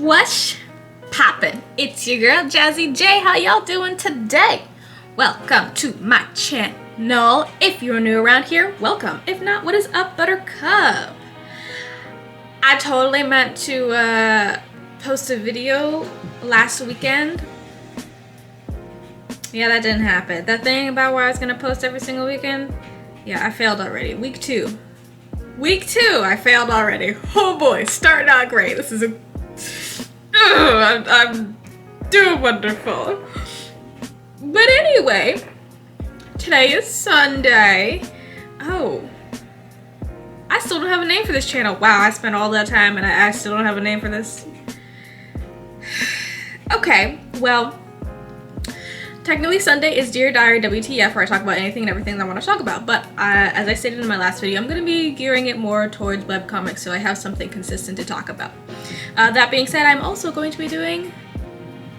What's poppin'? It's your girl JazyJ. How y'all doing today? Welcome to my channel. If you're new around here, welcome. If not, what is up, Buttercup? I totally meant to post a video last weekend. Yeah, that didn't happen. That thing about where I was gonna post every single weekend, yeah, I failed already. Week two, I failed already. Oh boy, starting out great. This is I'm doing wonderful. But anyway, today is Sunday. Oh, I still don't have a name for this channel. Wow, I spent all that time and I still don't have a name for this. Okay, well, technically Sunday is Dear Diary WTF, where I talk about anything and everything that I want to talk about. But as I stated in my last video, I'm going to be gearing it more towards webcomics, so I have something consistent to talk about. That being said, I'm also going to be doing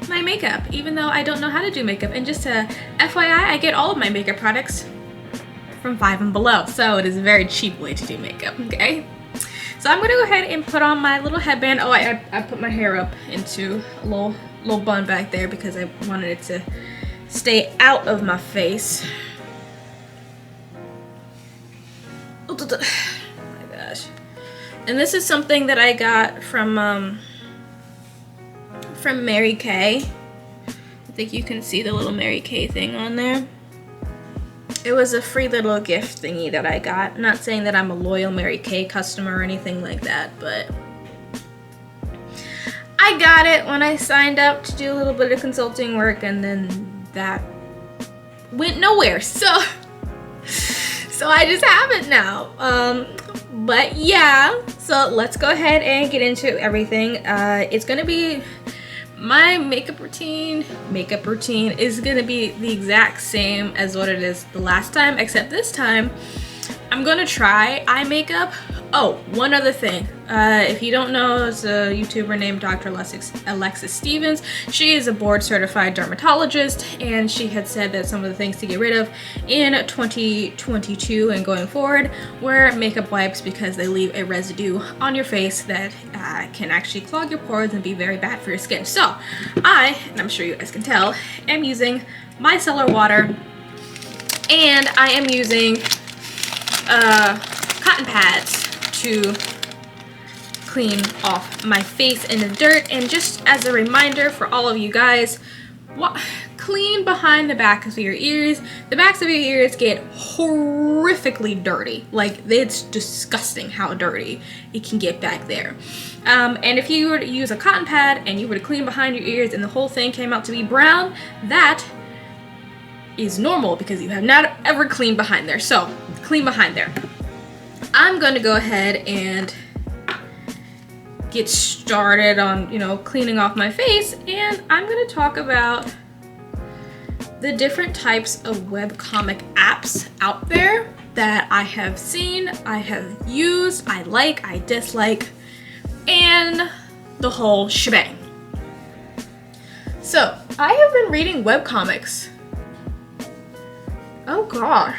my makeup, even though I don't know how to do makeup. And just to FYI, I get all of my makeup products from 5 and Below, so it is a very cheap way to do makeup, okay? So I'm going to go ahead and put on my little headband. Oh, I put my hair up into a little bun back there because I wanted it to stay out of my face. Oh my gosh. And this is something that I got from Mary Kay. I think you can see the little Mary Kay thing on there. It was a free little gift thingy that I got. Not saying that I'm a loyal Mary Kay customer or anything like that, but I got it when I signed up to do a little bit of consulting work, and then that went nowhere. So I just have it now. But yeah, so let's go ahead and get into everything. It's gonna be my makeup routine is gonna be the exact same as what it is the last time, except this time I'm gonna try eye makeup. Oh, one other thing. If you don't know, there's a YouTuber named Dr. Alexis Stevens. She is a board certified dermatologist, and she had said that some of the things to get rid of in 2022 and going forward were makeup wipes, because they leave a residue on your face that can actually clog your pores and be very bad for your skin. So and I'm sure you guys can tell, am using micellar water, and I am using cotton pads to clean off my face and the dirt. And just as a reminder for all of you guys, clean behind the back of your ears. The backs of your ears get horrifically dirty. Like, it's disgusting how dirty it can get back there. And if you were to use a cotton pad and you were to clean behind your ears and the whole thing came out to be brown, that is normal because you have not ever cleaned behind there. So clean behind there. I'm going to go ahead and get started on, cleaning off my face, and I'm going to talk about the different types of webcomic apps out there that I have seen, I have used, I like, I dislike, and the whole shebang. So, I have been reading webcomics. Oh gosh.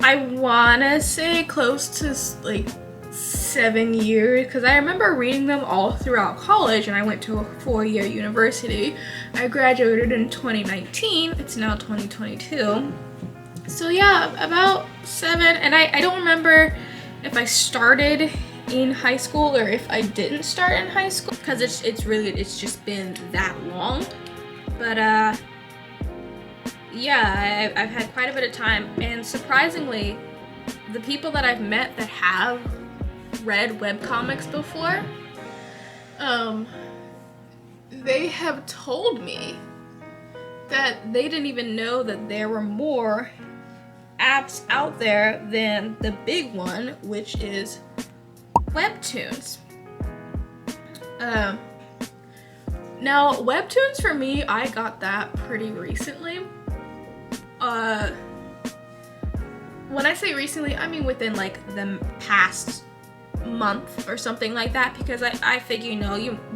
I wanna say close to like 7 years, because I remember reading them all throughout college, and I went to a 4-year university. I graduated in 2019, it's now 2022. So yeah, about 7, and I don't remember if I started in high school or if I didn't start in high school, because it's just been that long. But yeah, I've had quite a bit of time, and surprisingly, the people that I've met that have read webcomics before, they have told me that they didn't even know that there were more apps out there than the big one, which is Webtoons. Now, Webtoons for me, I got that pretty recently. When I say recently, I mean within like the past month or something like that, because I figure,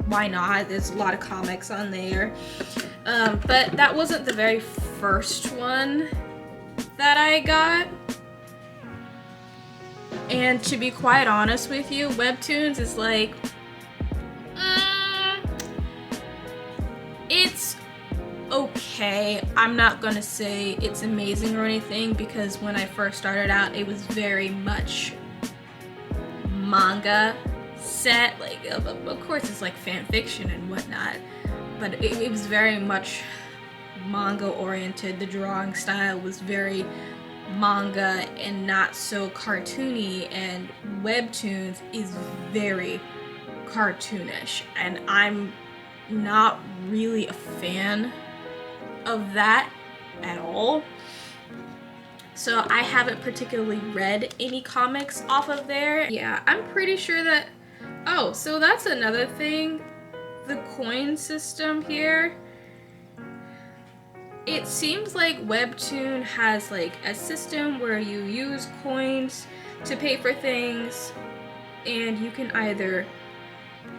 why not? There's a lot of comics on there. But that wasn't the very first one that I got. And to be quite honest with you, Webtoons is like, okay. I'm not gonna say it's amazing or anything, because when I first started out, it was very much manga set. Like, of course it's like fan fiction and whatnot, but it was very much manga oriented. The drawing style was very manga and not so cartoony, and Webtoons is very cartoonish, and I'm not really a fan of that at all. So I haven't particularly read any comics off of there. Yeah, I'm pretty sure that, oh, so that's another thing, the coin system here. It seems like Webtoon has like a system where you use coins to pay for things, and you can either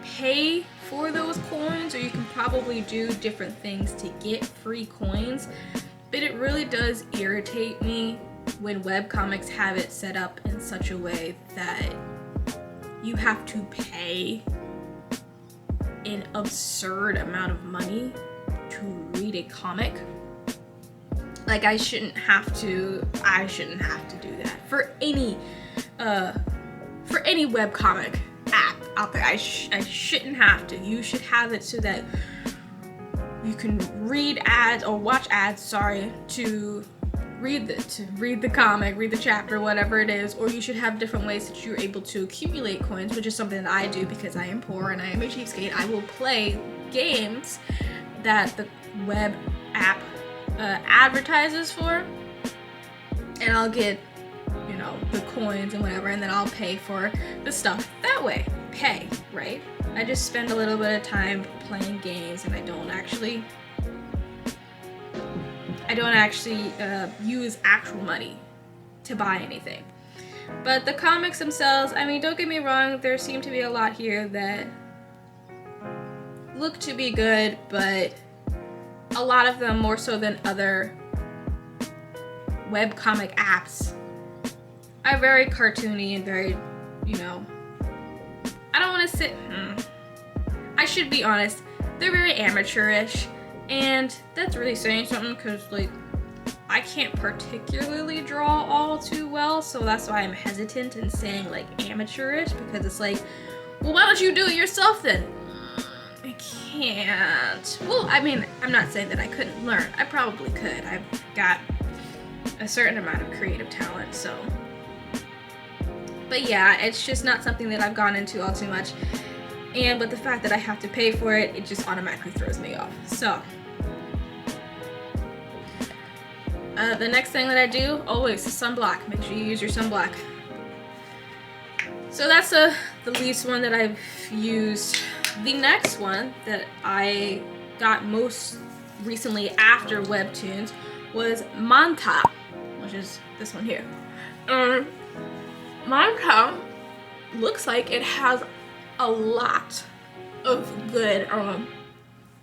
pay for those coins, or you can probably do different things to get free coins. But it really does irritate me when webcomics have it set up in such a way that you have to pay an absurd amount of money to read a comic. Like, I shouldn't have to do that for any webcomic app out there. I shouldn't have to. You should have it so that you can read ads or watch ads, to read the comic, read the chapter, whatever it is. Or you should have different ways that you're able to accumulate coins, which is something that I do because I am poor and I am a cheapskate. I will play games that the web app advertises for, and I'll get, you know, the coins and whatever, and then I'll pay for the stuff that way. Pay, right? I just spend a little bit of time playing games, and I don't actually use actual money to buy anything. But the comics themselves, I mean, don't get me wrong, there seem to be a lot here that look to be good, but a lot of them, more so than other webcomic apps, are very cartoony and very, you know, I don't want to say, I should be honest, they're very amateurish, and that's really saying something, because, like, I can't particularly draw all too well, so that's why I'm hesitant in saying, like, amateurish, because it's like, well, why don't you do it yourself then? I can't. Well, I mean, I'm not saying that I couldn't learn. I probably could. I've got a certain amount of creative talent, so. But yeah, it's just not something that I've gone into all too much. And with the fact that I have to pay for it, it just automatically throws me off. So. The next thing that I do, always sunblock. Make sure you use your sunblock. So that's the least one that I've used. The next one that I got most recently after Webtoons was Manta, which is this one here. Manta looks like it has a lot of good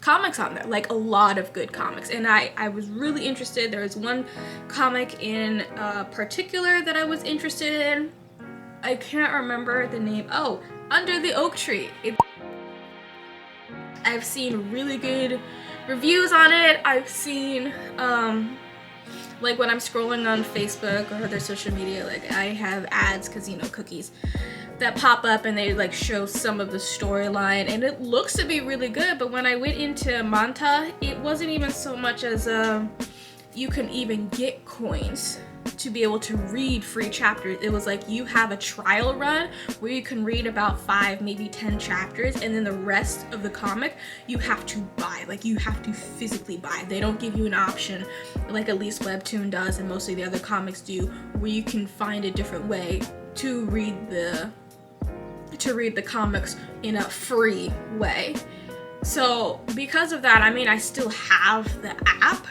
comics on there, like a lot of good comics, and I was really interested. There was one comic in particular that I was interested in. I can't remember the name. Oh, Under the Oak Tree. I've seen really good reviews on it. I've seen, like when I'm scrolling on Facebook or other social media, like I have ads, cause you know, cookies, that pop up and they like show some of the storyline, and it looks to be really good. But when I went into Manta, it wasn't even so much as you can even get coins to be able to read free chapters. It was like you have a trial run where you can read about 5, maybe 10 chapters, and then the rest of the comic you have to buy. Like you have to physically buy. They don't give you an option, like at least Webtoon does and most of the other comics do, where you can find a different way to read the comics in a free way. So because of that, I mean, I still have the app,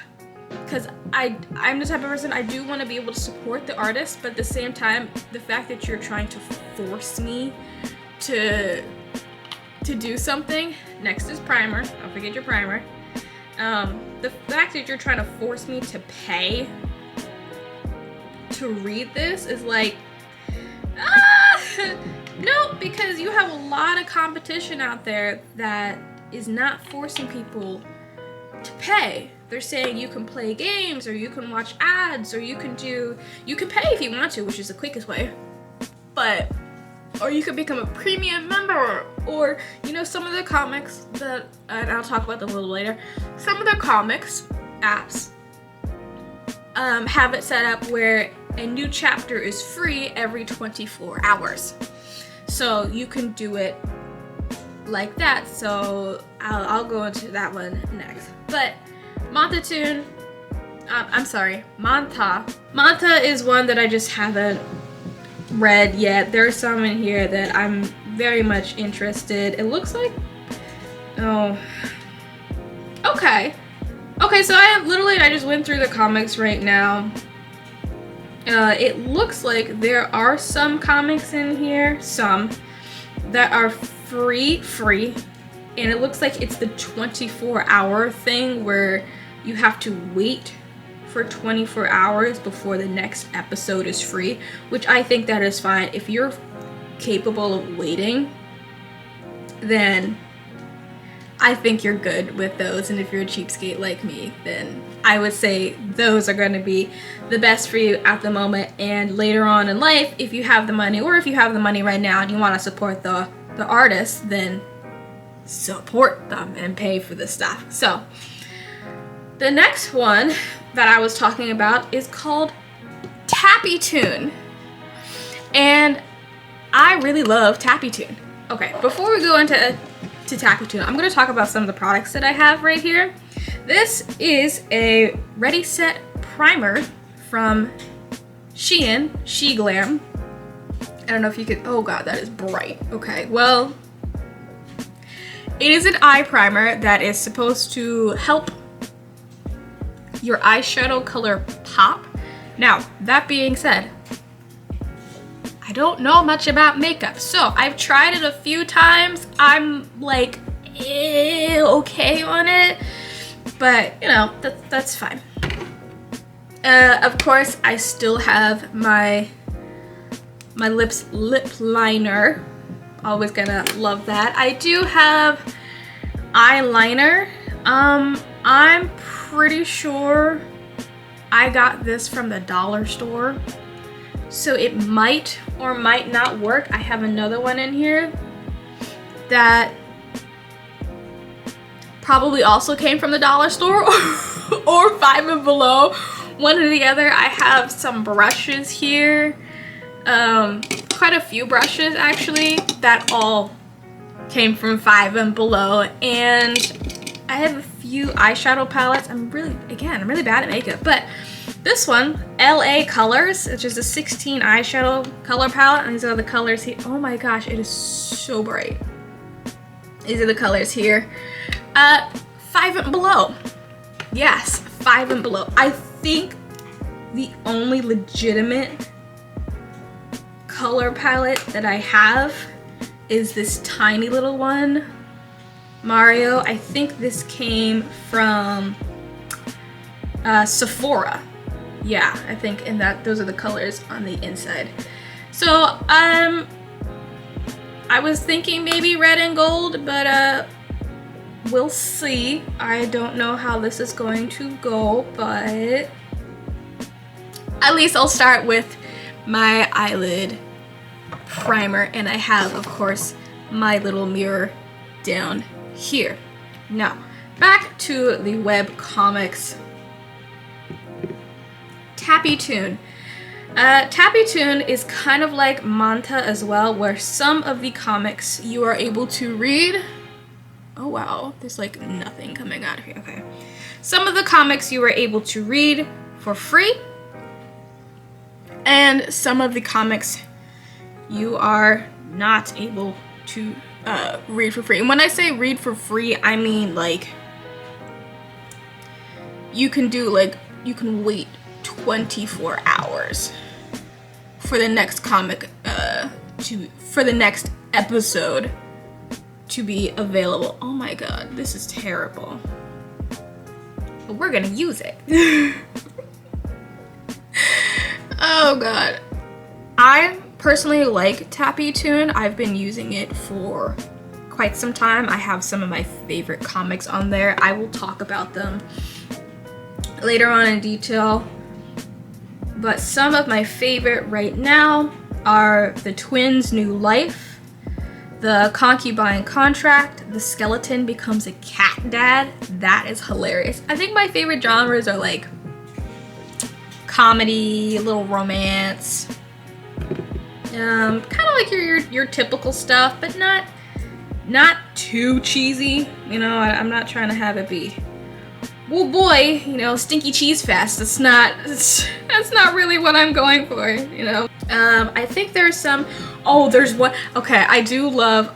because I'm the type of person, I do want to be able to support the artist, but at the same time, the fact that you're trying to force me to do something, next is primer, don't forget your primer. The fact that you're trying to force me to pay to read this is like, no, because you have a lot of competition out there that is not forcing people to pay. they're saying you can play games, or you can watch ads, or you can pay if you want to, which is the quickest way. But, or you could become a premium member, or, you know, some of the comics that, and I'll talk about them a little later, some of the comics apps have it set up where a new chapter is free every 24 hours. So you can do it like that. So I'll go into that one next. But Manta. Manta is one that I just haven't read yet. There's some in here that I'm very much interested. It looks like, oh, okay, so I just went through the comics right now. It looks like there are some comics in here, some that are free, and it looks like it's the 24-hour thing where you have to wait for 24 hours before the next episode is free, which I think that is fine. If you're capable of waiting, then I think you're good with those, and if you're a cheapskate like me, then I would say those are going to be the best for you at the moment. And later on in life, if you have the money, or if you have the money right now and you want to support the artists, then support them and pay for the stuff. So the next one that I was talking about is called Tappy Toon, and I really love Tappy Toon. Okay, before we go into Tappy Toon, I'm going to talk about some of the products that I have right here. This is a Ready Set Primer from Shein, Glam. I don't know if you could, oh god, that is bright. Okay, well, it is an eye primer that is supposed to help your eyeshadow color pop. Now, that being said, I don't know much about makeup, so I've tried it a few times. I'm like, okay on it, but you know, that's fine. Of course, I still have my lip liner. Always gonna love that. I do have eyeliner. I'm pretty sure I got this from the dollar store, so it might or might not work. I have another one in here that probably also came from the dollar store or Five and Below, one or the other. I have some brushes here, quite a few brushes actually, that all came from Five and Below, and I have a few eyeshadow palettes. I'm really bad at makeup, but this one, LA Colors, which is a 16 eyeshadow color palette, and these are the colors here. Oh my gosh, it is so bright. These are the colors here. Five and Below. Yes, Five and Below. I think the only legitimate color palette that I have is this tiny little one, Mario. I think this came from Sephora. Yeah, I think, and those are the colors on the inside. So I was thinking maybe red and gold, but we'll see. I don't know how this is going to go, but at least I'll start with my eyelid primer, and I have, of course, my little mirror down here. Now, back to the webcomics. Tappy Toon. Tappy Toon is kind of like Manta as well, where some of the comics you are able to read. Oh wow, there's like nothing coming out of here. Okay. Some of the comics you are able to read for free, and some of the comics you are not able to read for free. And when I say read for free, I mean like you can wait 24 hours for the next comic for the next episode to be available. Oh my god, this is terrible. But we're gonna use it. Oh god. I personally like Tappy Toon. I've been using it for quite some time. I have some of my favorite comics on there. I will talk about them later on in detail. But some of my favorite right now are The Twins' New Life, The Concubine Contract, The Skeleton Becomes a Cat Dad. That is hilarious. I think my favorite genres are like comedy, a little romance, kind of like your typical stuff, but not too cheesy. You know, I'm not trying to have it be, oh boy, you know, stinky cheese fest. That's not really what I'm going for, you know. I think there's some, oh, there's one, okay, I do love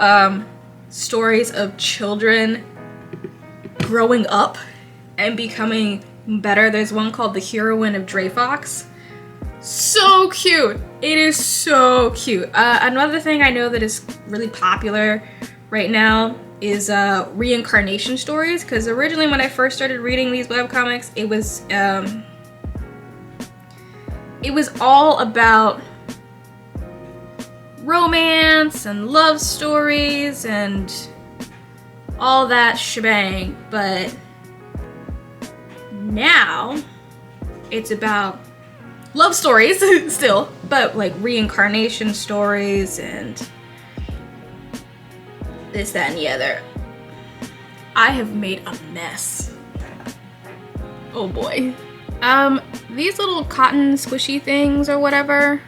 stories of children growing up and becoming better. There's one called The Heroine of Dre Fox. So cute. It is so cute. Another thing I know that is really popular right now is reincarnation stories, because originally when I first started reading these webcomics, it was all about romance and love stories and all that shebang, but now it's about love stories still, but like reincarnation stories and this, that, and the other. I have made a mess. Oh boy. These little cotton squishy things or whatever,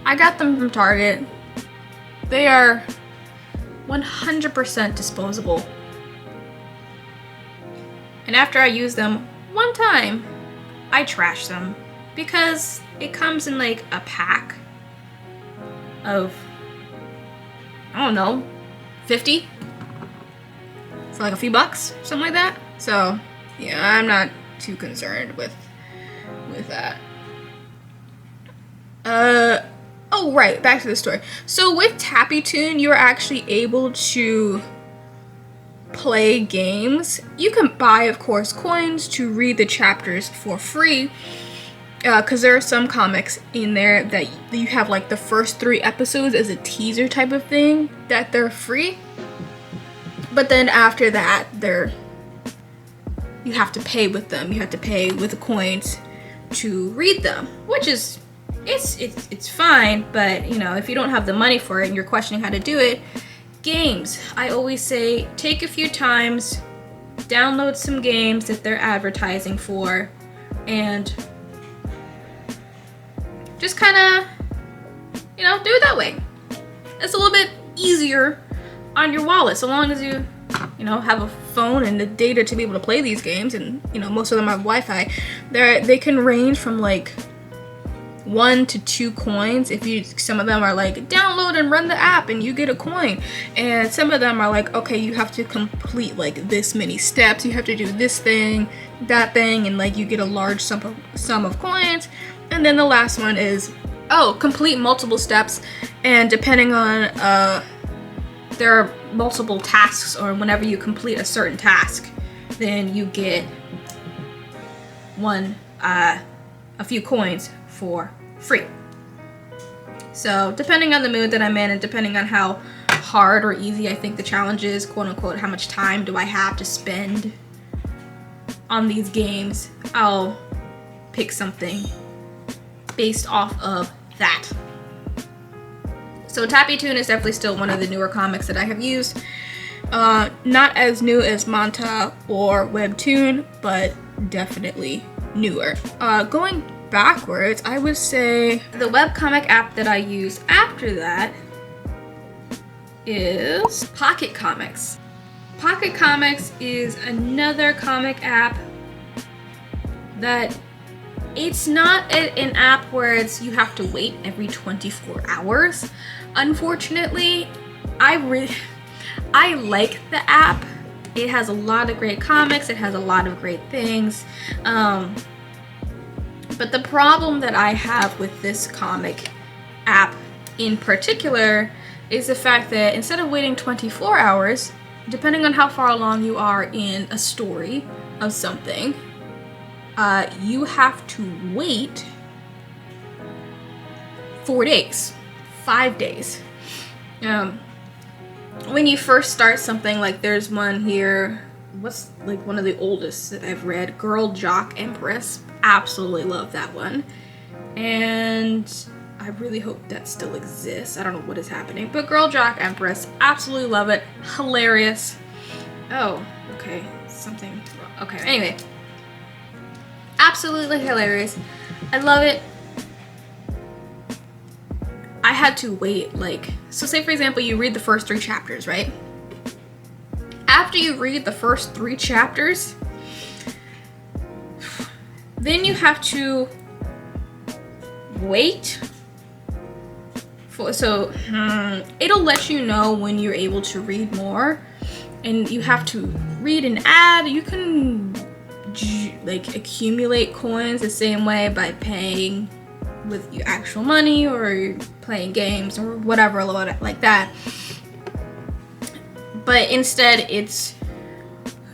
I got them from Target. They are 100% disposable. And after I use them one time, I trash them because it comes in like a pack of, I don't know, 50 for like a few bucks, something like that. So yeah, I'm not too concerned with that. Oh right, back to the story. So with Tappy Toon, you're actually able to play games. You can buy, of course, coins to read the chapters for free, because there are some comics in there that you have like the first 3 episodes as a teaser type of thing that they're free, but then after that you have to pay with them. You have to pay with the coins to read them, which is it's fine, but you know, if you don't have the money for it and you're questioning how to do it, games, I always say take a few times, download some games that they're advertising for, and just kind of, you know, do it that way. It's a little bit easier on your wallet, so long as you know, have a phone and the data to be able to play these games, and you know, most of them have Wi-Fi. They can range from like 1 to 2 coins. Some of them are like download and run the app and you get a coin, and some of them are like, okay, you have to complete like this many steps, you have to do this thing, that thing, and like you get a large sum of coins. And then the last one is, complete multiple steps, and depending on there are multiple tasks, or whenever you complete a certain task, then you get a few coins for free. So depending on the mood that I'm in, and depending on how hard or easy I think the challenge is, quote unquote, how much time do I have to spend on these games, I'll pick something based off of that. So Tappy Toon is definitely still one of the newer comics that I have used. Not as new as Manta or Webtoon, but definitely newer. Going backwards, I would say the webcomic app that I use after that is Pocket Comics. Pocket Comics is another comic app that it's not an app where you have to wait every 24 hours. Unfortunately, I like the app. It has a lot of great comics, it has a lot of great things. But the problem that I have with this comic app in particular is the fact that instead of waiting 24 hours, depending on how far along you are in a story of something, you have to wait 4 days, 5 days. When you first start something, like there's one here what's like one of the oldest that I've read, Girl Jock Empress. Absolutely love that one. And I really hope that still exists. I don't know what is happening, but Girl Jock Empress, absolutely love it. Hilarious. Oh, okay, something, okay, anyway. Absolutely hilarious. I love it. I had to wait, like, so say for example, you read the first 3 chapters, right? After you read the first 3 chapters, then you have to wait for, so it'll let you know when you're able to read more, and you have to read an ad. You can like accumulate coins the same way by paying with your actual money, or you're playing games or whatever like that. But instead it's,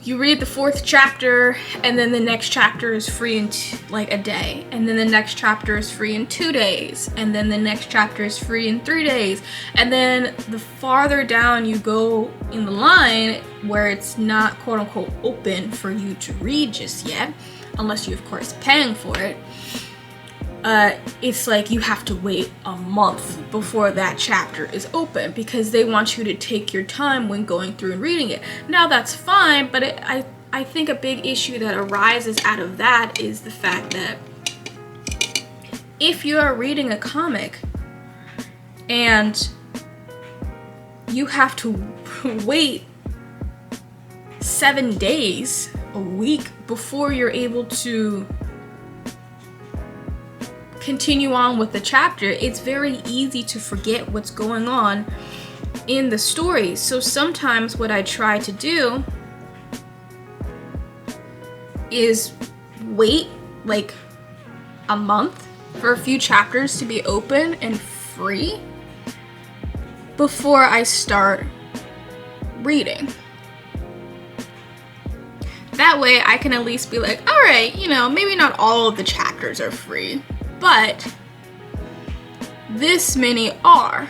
you read the 4th chapter and then the next chapter is free in like a day, and then the next chapter is free in 2 days, and then the next chapter is free in 3 days, and then the farther down you go in the line where it's not quote unquote open for you to read just yet, unless you of course paying for it, it's like you have to wait a month before that chapter is open, because they want you to take your time when going through and reading it. Now that's fine, but I think a big issue that arises out of that is the fact that if you are reading a comic and you have to wait 7 days, a week, before you're able to continue on with the chapter, it's very easy to forget what's going on in the story. So sometimes what I try to do is wait like a month for a few chapters to be open and free before I start reading. That way I can at least be like, all right, you know, maybe not all of the chapters are free, but this many are.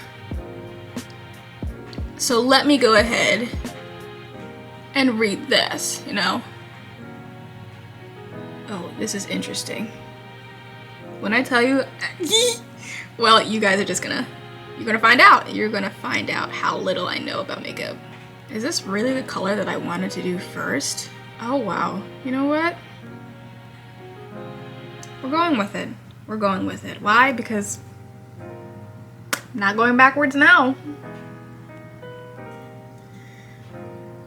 So let me go ahead and read this, you know? Oh, this is interesting. When I tell you, well, you guys are just you're gonna find out. You're gonna find out how little I know about makeup. Is this really the color that I wanted to do first? Oh wow, you know what? We're going with it. We're going with it. Why? Because I'm not going backwards now.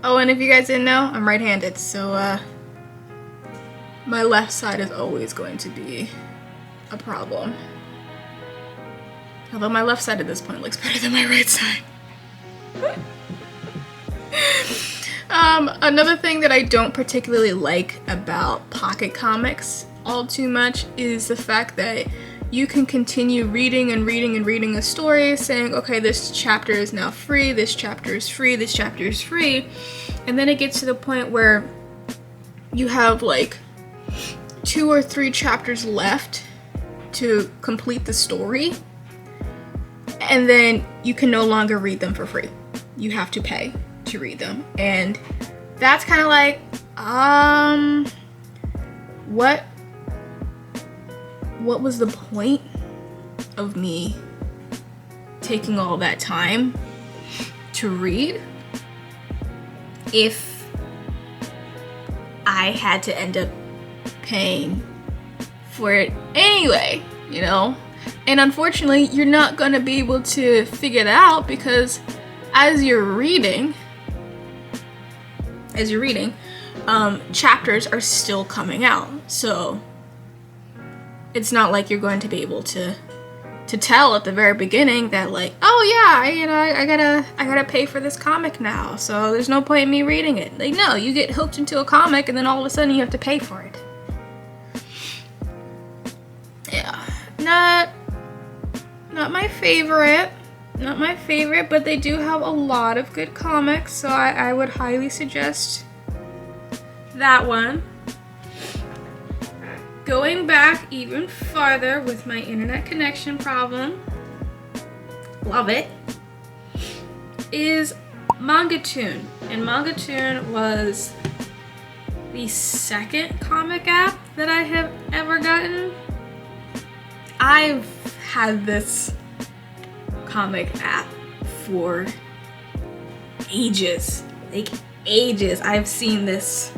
Oh, and if you guys didn't know, I'm right-handed, so my left side is always going to be a problem. Although my left side at this point looks better than my right side. Another thing that I don't particularly like about pocket comics all too much is the fact that you can continue reading and reading and reading a story saying, okay, this chapter is now free, this chapter is free, this chapter is free, and then it gets to the point where you have like 2 or 3 chapters left to complete the story, and then you can no longer read them for free. You have to pay to read them, and that's kind of like, what was the point of me taking all that time to read if I had to end up paying for it anyway, you know? And unfortunately, you're not gonna be able to figure that out, because as you're reading, chapters are still coming out. So it's not like you're going to be able to tell at the very beginning that like, oh yeah, I gotta pay for this comic now, so there's no point in me reading it. Like, no, you get hooked into a comic and then all of a sudden you have to pay for it. Yeah, not my favorite. Not my favorite, but they do have a lot of good comics, so I would highly suggest that one. Going back even farther with my internet connection problem, love it, is Mangatoon. And Mangatoon was the second comic app that I have ever gotten. I've had this comic app for ages, like ages. I've seen this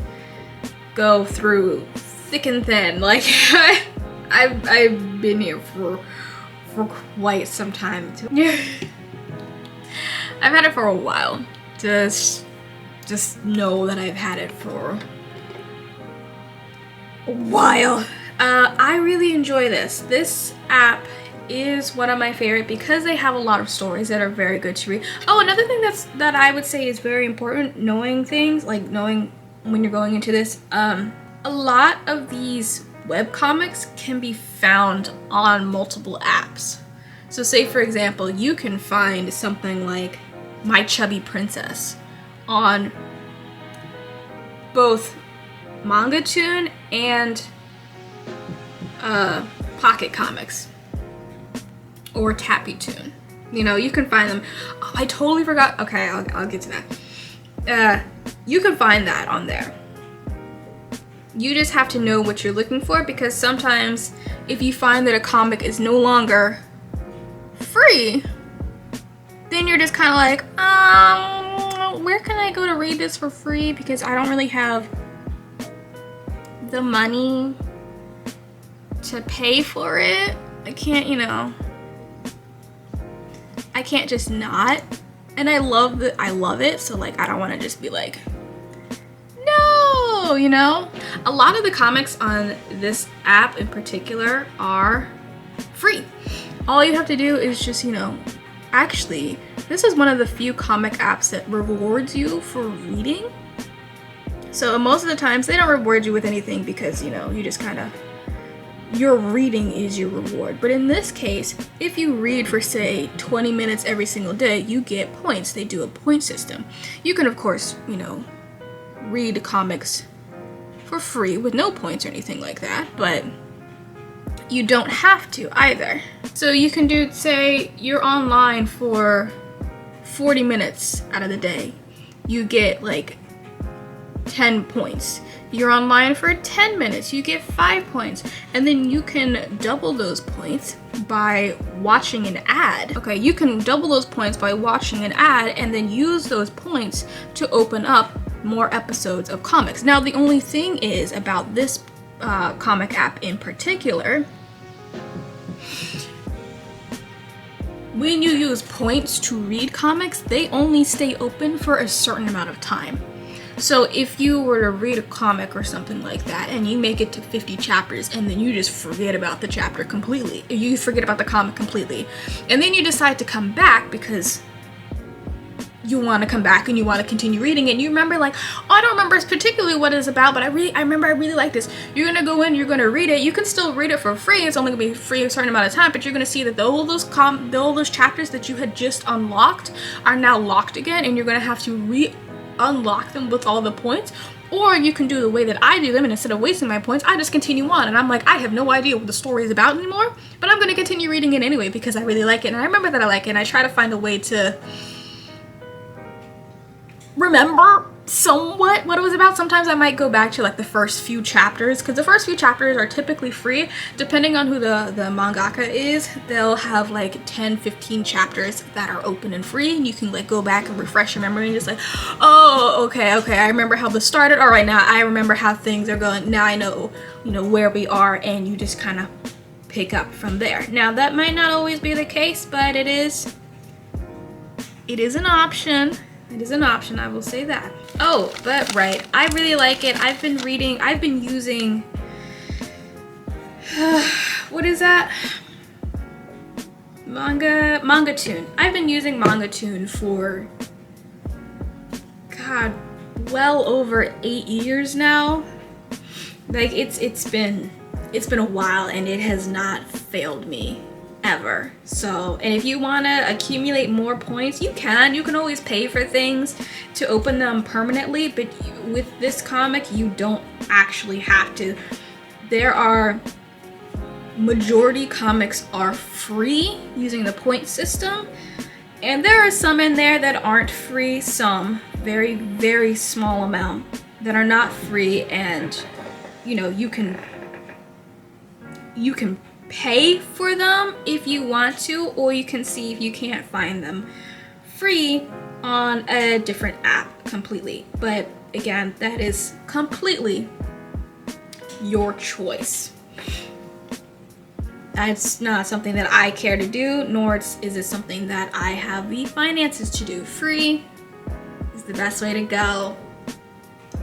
go through thick and thin. Like I've been here for quite some time. I've had it for a while. Just know that I've had it for a while. I really enjoy this. This app is one of my favorite because they have a lot of stories that are very good to read. Oh, another thing that I would say is very important, knowing things, like knowing when you're going into this, a lot of these webcomics can be found on multiple apps. So say for example, you can find something like My Chubby Princess on both Mangatune and Pocket Comics or Tappytoon. You know, you can find them. Oh, I totally forgot. Okay, I'll get to that. You can find that on there. You just have to know what you're looking for, because sometimes if you find that a comic is no longer free, then you're just kind of like, where can I go to read this for free? Because I don't really have the money to pay for it. I can't, you know, I can't just not. And I love it, so like I don't want to just be like, no, you know. A lot of the comics on this app in particular are free. All you have to do is just, you know, actually, this is one of the few comic apps that rewards you for reading. So most of the times they don't reward you with anything because, you know, you just kind of, your reading is your reward. But in this case, if you read for say 20 minutes every single day, you get points. They do a point system. You can of course, you know, read comics for free with no points or anything like that, but you don't have to either. So you can do, say you're online for 40 minutes out of the day, you get like 10 points. You're online for 10 minutes, you get 5 points. And then you can double those points by watching an ad. Okay, you can double those points by watching an ad and then use those points to open up more episodes of comics. Now, the only thing is about this comic app in particular, when you use points to read comics, they only stay open for a certain amount of time. So if you were to read a comic or something like that and you make it to 50 chapters and then you just forget about the chapter completely, you forget about the comic completely, and then you decide to come back because you want to come back and you want to continue reading it, and you remember like, oh, I don't remember particularly what it's about, but I remember I really like this. You're gonna go in, you're gonna read it. You can still read it for free. It's only gonna be free a certain amount of time, but you're gonna see that all those chapters that you had just unlocked are now locked again, and you're gonna have to unlock them with all the points. Or you can do the way that I do them, and instead of wasting my points, I just continue on, and I'm like, I have no idea what the story is about anymore, but I'm gonna continue reading it anyway because I really like it, and I remember that I like it, and I try to find a way to remember somewhat what it was about. Sometimes I might go back to like the first few chapters, because the first few chapters are typically free. Depending on who the mangaka is, they'll have like 10-15 chapters that are open and free, and you can like go back and refresh your memory and just like, oh, okay, I remember how this started. All right, now I remember how things are going. Now I know, you know, where we are, and you just kind of pick up from there. Now that might not always be the case, but it is an option. It is an option, I will say that. Oh, but right, I really like it. I've been using, what is that? Mangatune. I've been using Mangatune for, God, well over 8 years now. Like it's been a while, and it has not failed me ever. So, and if you want to accumulate more points, you can always pay for things to open them permanently, but with this comic you don't actually have to. There are majority comics are free using the point system, and there are some in there that aren't free, some very small amount that are not free, and you know, you can pay for them if you want to, or you can see if you can't find them free on a different app completely. But again, that is completely your choice. That's not something that I care to do, nor is it something that I have the finances to do. Free is the best way to go.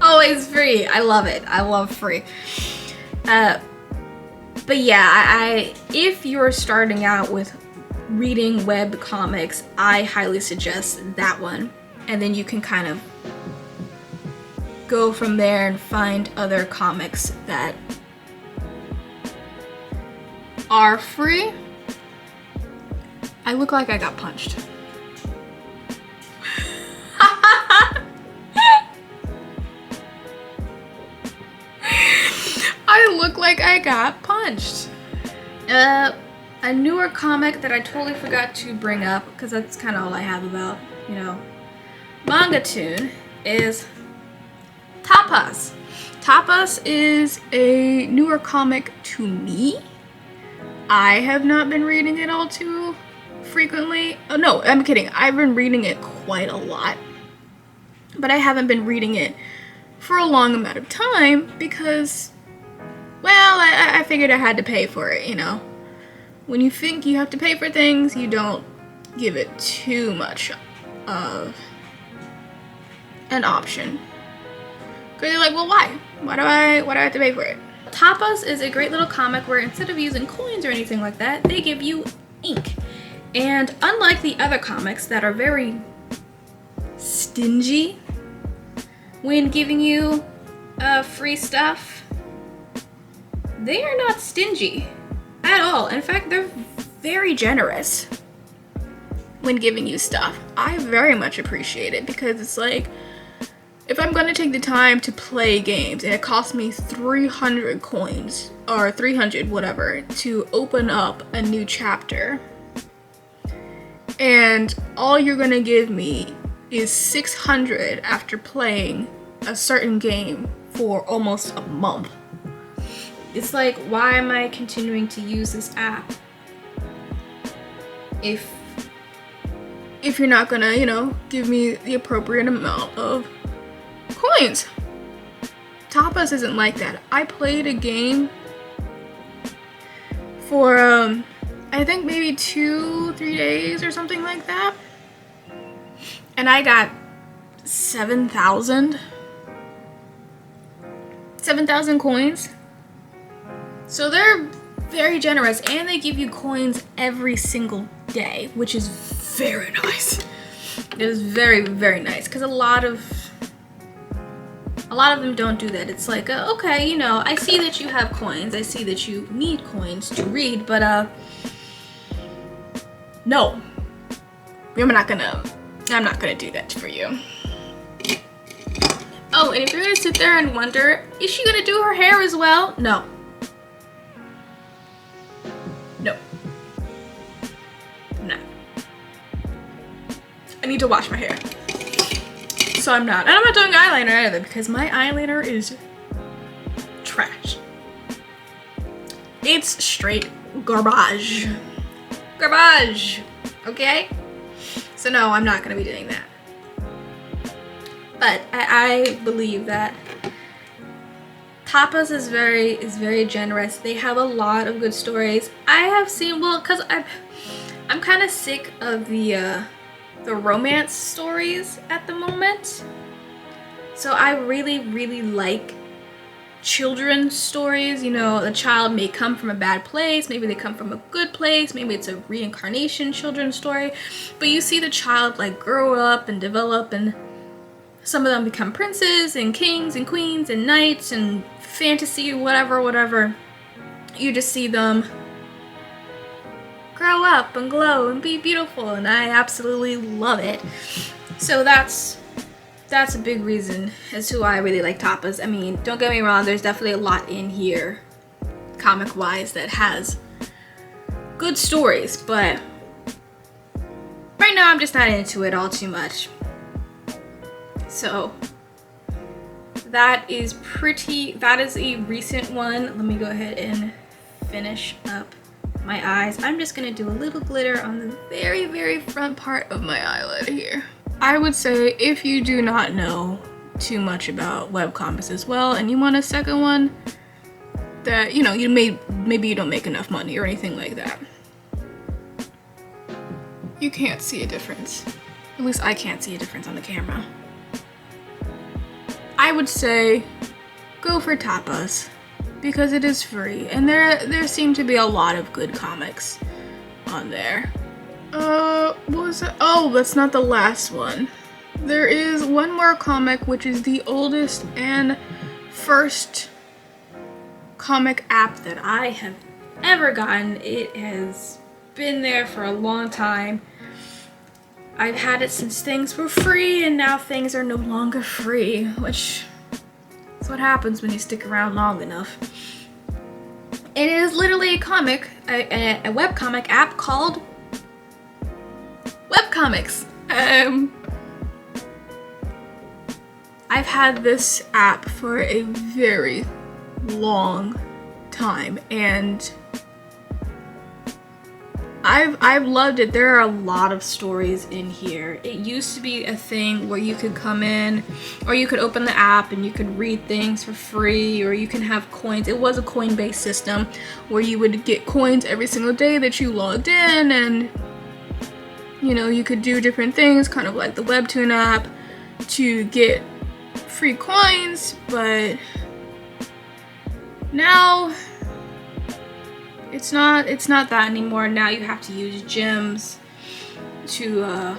Always free. I love it. I love free. But yeah, if you're starting out with reading web comics, I highly suggest that one. And then you can kind of go from there and find other comics that are free. I look like I got punched. I look like I got punched. A newer comic that I totally forgot to bring up, because that's kind of all I have about, you know, manga-toon, is Tapas. Tapas is a newer comic to me. I have not been reading it all too frequently. Oh no, I'm kidding. I've been reading it quite a lot. But I haven't been reading it for a long amount of time because, well, I figured I had to pay for it, you know. When you think you have to pay for things, you don't give it too much of an option. Because you're like, well, why? Why do I have to pay for it? Tapas is a great little comic where instead of using coins or anything like that, they give you ink. And unlike the other comics that are very stingy when giving you free stuff, they are not stingy at all. In fact, they're very generous when giving you stuff. I very much appreciate it because it's like, if I'm going to take the time to play games and it costs me 300 coins or 300 whatever to open up a new chapter, and all you're going to give me is 600 after playing a certain game for almost a month, it's like, why am I continuing to use this app if you're not gonna, you know, give me the appropriate amount of coins? Tapas isn't like that. I played a game for I think maybe 2-3 days or something like that, and I got 7,000 coins. So they're very generous, and they give you coins every single day, which is very nice. It is very, very nice, because a lot of them don't do that. It's like, okay, you know, I see that you have coins, I see that you need coins to read, but no, I'm not gonna do that for you. Oh, and if you're gonna sit there and wonder, is she gonna do her hair as well? No. No. I'm not. I need to wash my hair. So I'm not. And I'm not doing eyeliner either because my eyeliner is trash. It's straight garbage. Garbage. Okay? So no, I'm not gonna be doing that. But I believe that Tapas is very generous. They have a lot of good stories. I have seen, well, cause I'm kind of sick of the romance stories at the moment. So I really like children's stories. You know, a child may come from a bad place, maybe they come from a good place, maybe it's a reincarnation children's story, but you see the child like grow up and develop, and some of them become princes and kings and queens and knights and fantasy, whatever. You just see them grow up and glow and be beautiful, and I absolutely love it. So that's a big reason as to why I really like Tapas. I mean, don't get me wrong, there's definitely a lot in here, comic-wise, that has good stories, but right now I'm just not into it all too much. So that is a recent one. Let me go ahead and finish up my eyes. I'm just gonna do a little glitter on the very, very front part of my eyelid here. I would say if you do not know too much about webcomics as well and you want a second one that, you know, maybe you don't make enough money or anything like that, you can't see a difference. At least I can't see a difference on the camera. I would say go for Tapas because it is free and there seem to be a lot of good comics on there. What was that? Oh, that's not the last one. There is one more comic, which is the oldest and first comic app that I have ever gotten. It has been there for a long time. I've had it since things were free, and now things are no longer free, which is what happens when you stick around long enough. It is literally a comic, a webcomic app called Webcomics. I've had this app for a very long time and I've loved it. There are a lot of stories in here. It used to be a thing where you could come in or you could open the app and you could read things for free, or you can have coins. It was a coin-based system where you would get coins every single day that you logged in, and you know, you could do different things, kind of like the Webtoon app, to get free coins. But now it's not that anymore. Now you have to use gems to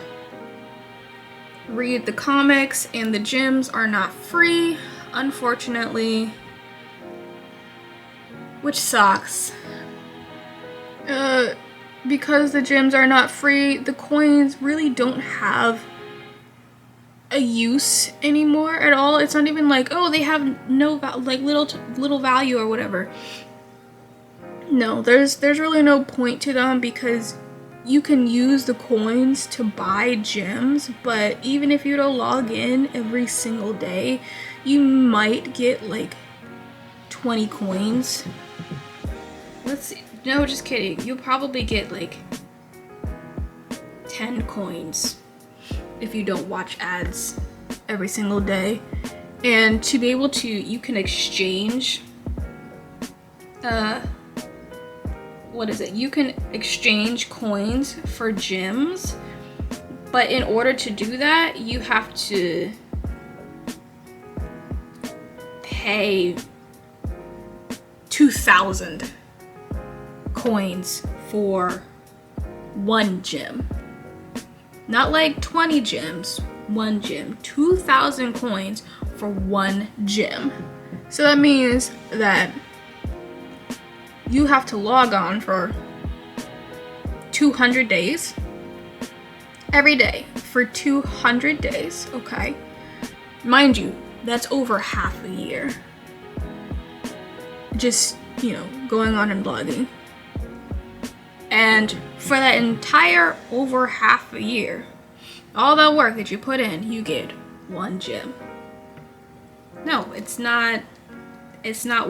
read the comics, and the gems are not free, unfortunately, which sucks. Because the gems are not free, the coins really don't have a use anymore at all. It's not even like, oh, they have no little value or whatever. No, there's really no point to them because you can use the coins to buy gems, but even if you don't log in every single day, you might get like 20 coins. Let's see. No, just kidding. You'll probably get like 10 coins if you don't watch ads every single day. And to be able to, you can exchange you can exchange coins for gems, but in order to do that, you have to pay 2,000 coins for one gem. Not like 20 gems, one gem. 2,000 coins for one gem. So that means that you have to log on for 200 days every day for 200 days, okay? Mind you, that's over half a year. Just, you know, going on and blogging. And for that entire over half a year, all that work that you put in, you get one gem. No, it's not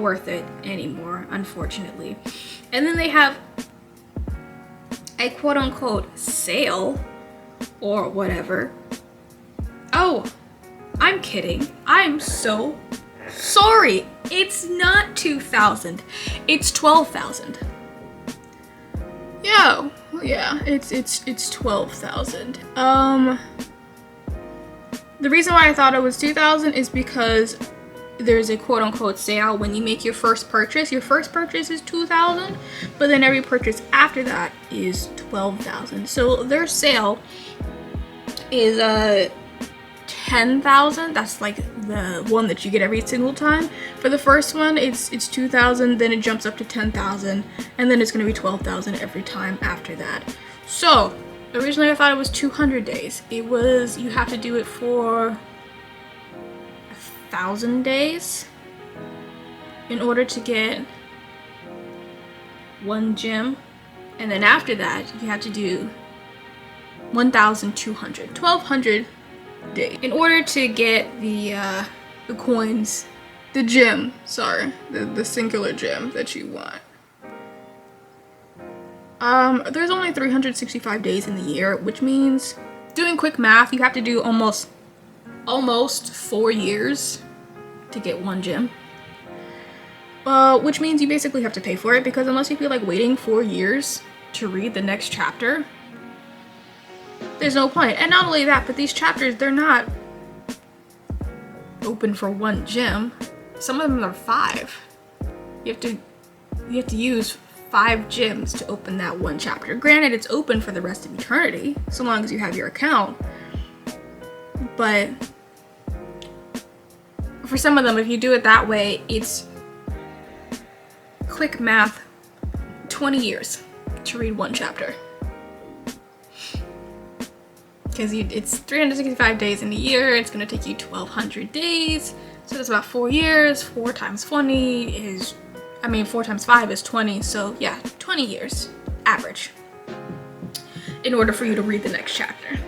worth it anymore, unfortunately. And then they have a quote-unquote sale or whatever. Oh, I'm kidding. I'm so sorry. It's not 2,000. It's 12,000. Yeah, it's 12,000. The reason why I thought it was 2,000 is because there's a quote-unquote sale when you make your first purchase. Your first purchase is 2,000, but then every purchase after that is 12,000. So their sale is 10,000. That's like the one that you get every single time. For the first one, it's 2,000, then it jumps up to 10,000, and then it's gonna be 12,000 every time after that. So originally I thought it was 200 days. It was, you have to do it for 1,000 days in order to get one gem, and then after that you have to do 1,200, 1,200 days in order to get the the coins, the gem, sorry, the singular gem that you want. There's only 365 days in the year, which means, doing quick math, you have to do almost 4 years to get one gem. Which means you basically have to pay for it, because unless you feel like waiting 4 years to read the next chapter, there's no point. And not only that, but these chapters, they're not open for one gem. Some of them are 5. You have to use 5 gems to open that one chapter. Granted, it's open for the rest of eternity, so long as you have your account. But for some of them, if you do it that way, it's quick math, 20 years to read one chapter. Because it's 365 days in a year, it's gonna take you 1,200 days. So that's about 4 years. 4 times 20 is, 4 times 5 is 20. So yeah, 20 years, average, in order for you to read the next chapter.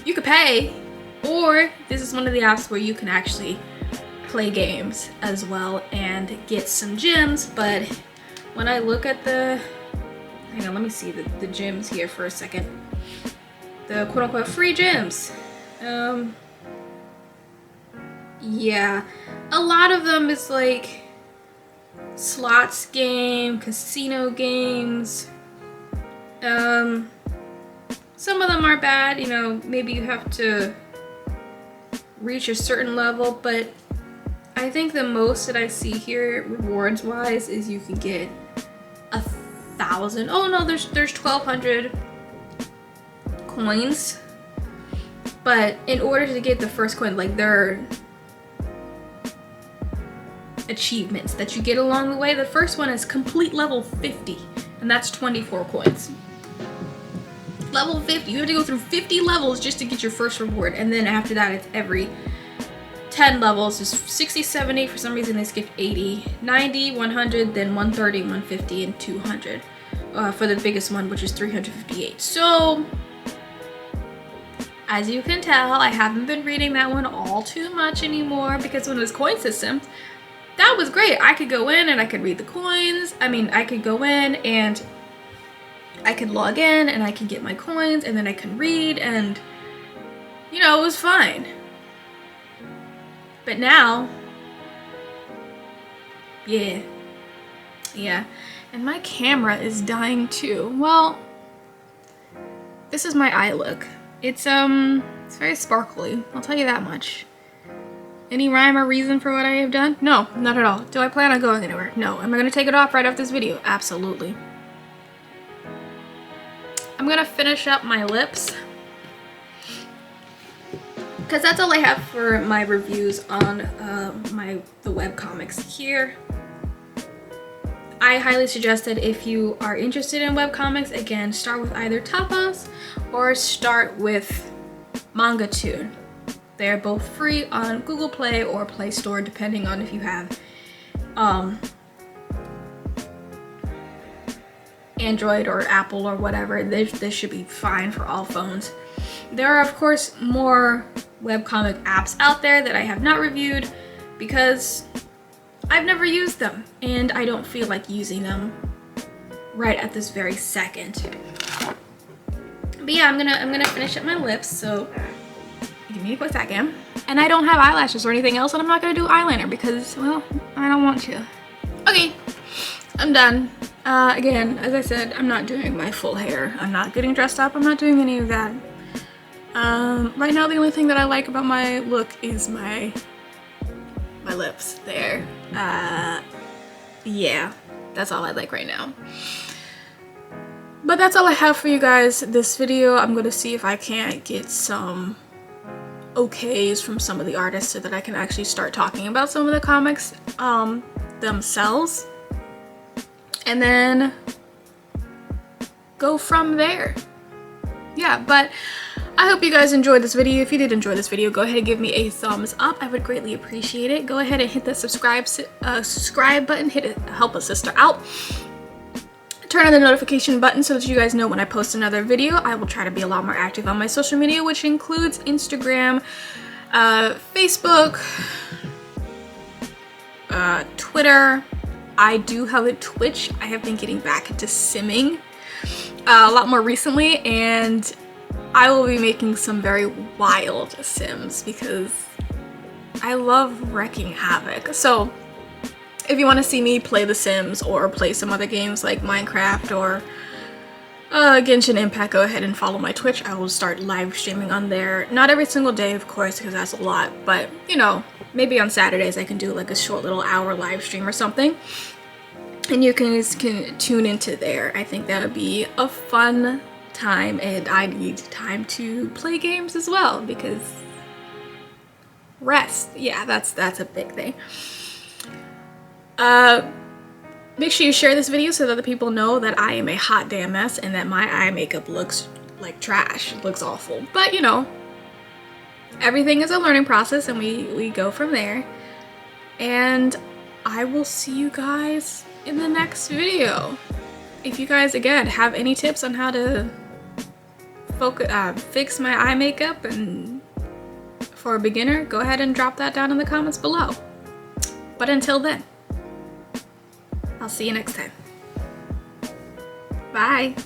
You could pay, or this is one of the apps where you can actually play games as well and get some gems. But when I look at the, hang on, let me see the gems here for a second. The quote-unquote free gems. Yeah, a lot of them is like slots game, casino games. Some of them are bad, you know, maybe you have to reach a certain level, but I think the most that I see here rewards wise is you can get 1,000. Oh no, there's 1,200 coins, but in order to get the first coin, like, there are achievements that you get along the way. The first one is complete level 50, and that's 24 coins. Level 50, you have to go through 50 levels just to get your first reward, and then after that it's every 10 levels. There's 60, 70, for some reason they skipped 80, 90, 100, then 130, 150, and 200 for the biggest one, which is 358. So as you can tell, I haven't been reading that one all too much anymore, because when it was coin systems, that was great. I could go in and I could read the coins. I could go in and I could log in and I could get my coins, and then I can read, and you know, it was fine. But now, yeah, and my camera is dying too. Well, this is my eye look. It's very sparkly, I'll tell you that much. Any rhyme or reason for what I have done? No, not at all. Do I plan on going anywhere? No. Am I gonna take it off right after this video? Absolutely. I'm gonna finish up my lips, because that's all I have for my reviews on the webcomics here. I highly suggest that if you are interested in webcomics, again, start with either Tapas or start with MangaToon. They're both free on Google Play or Play Store, depending on if you have Android or Apple or whatever. This should be fine for all phones. There are, of course, more webcomic apps out there that I have not reviewed because I've never used them and I don't feel like using them right at this very second. But yeah, I'm gonna finish up my lips, so give me a quick second. And I don't have eyelashes or anything else, and I'm not gonna do eyeliner because, well, I don't want to. Okay, I'm done. Again, as I said, I'm not doing my full hair. I'm not getting dressed up. I'm not doing any of that. Right now, the only thing that I like about my look is my lips there. Yeah, that's all I like right now. But that's all I have for you guys this video. I'm gonna see if I can't get some okays from some of the artists so that I can actually start talking about some of the comics themselves, and then go from there. Yeah, but I hope you guys enjoyed this video. If you did enjoy this video, go ahead and give me a thumbs up. I would greatly appreciate it. Go ahead and hit the subscribe button, hit it, help a sister out. turn on the notification button so that you guys know when I post another video. I will try to be a lot more active on my social media, which includes Instagram, Facebook, Twitter. I do have a Twitch. I have been getting back into simming a lot more recently, and I will be making some very wild sims because I love wreaking havoc. So if you want to see me play The Sims or play some other games like Minecraft or Genshin Impact, go ahead and follow my Twitch. I will start live streaming on there. Not every single day, of course, because that's a lot, but you know, maybe on Saturdays I can do like a short little hour live stream or something. And you can tune into there. I think that'll be a fun time, and I need time to play games as well because rest. Yeah, that's a big thing. Make sure you share this video so that the people know that I am a hot damn mess and that my eye makeup looks like trash. It looks awful. But you know, everything is a learning process and we go from there. And I will see you guys in the next video. If you guys, again, have any tips on how to fix my eye makeup and for a beginner, go ahead and drop that down in the comments below. But until then, I'll see you next time. Bye.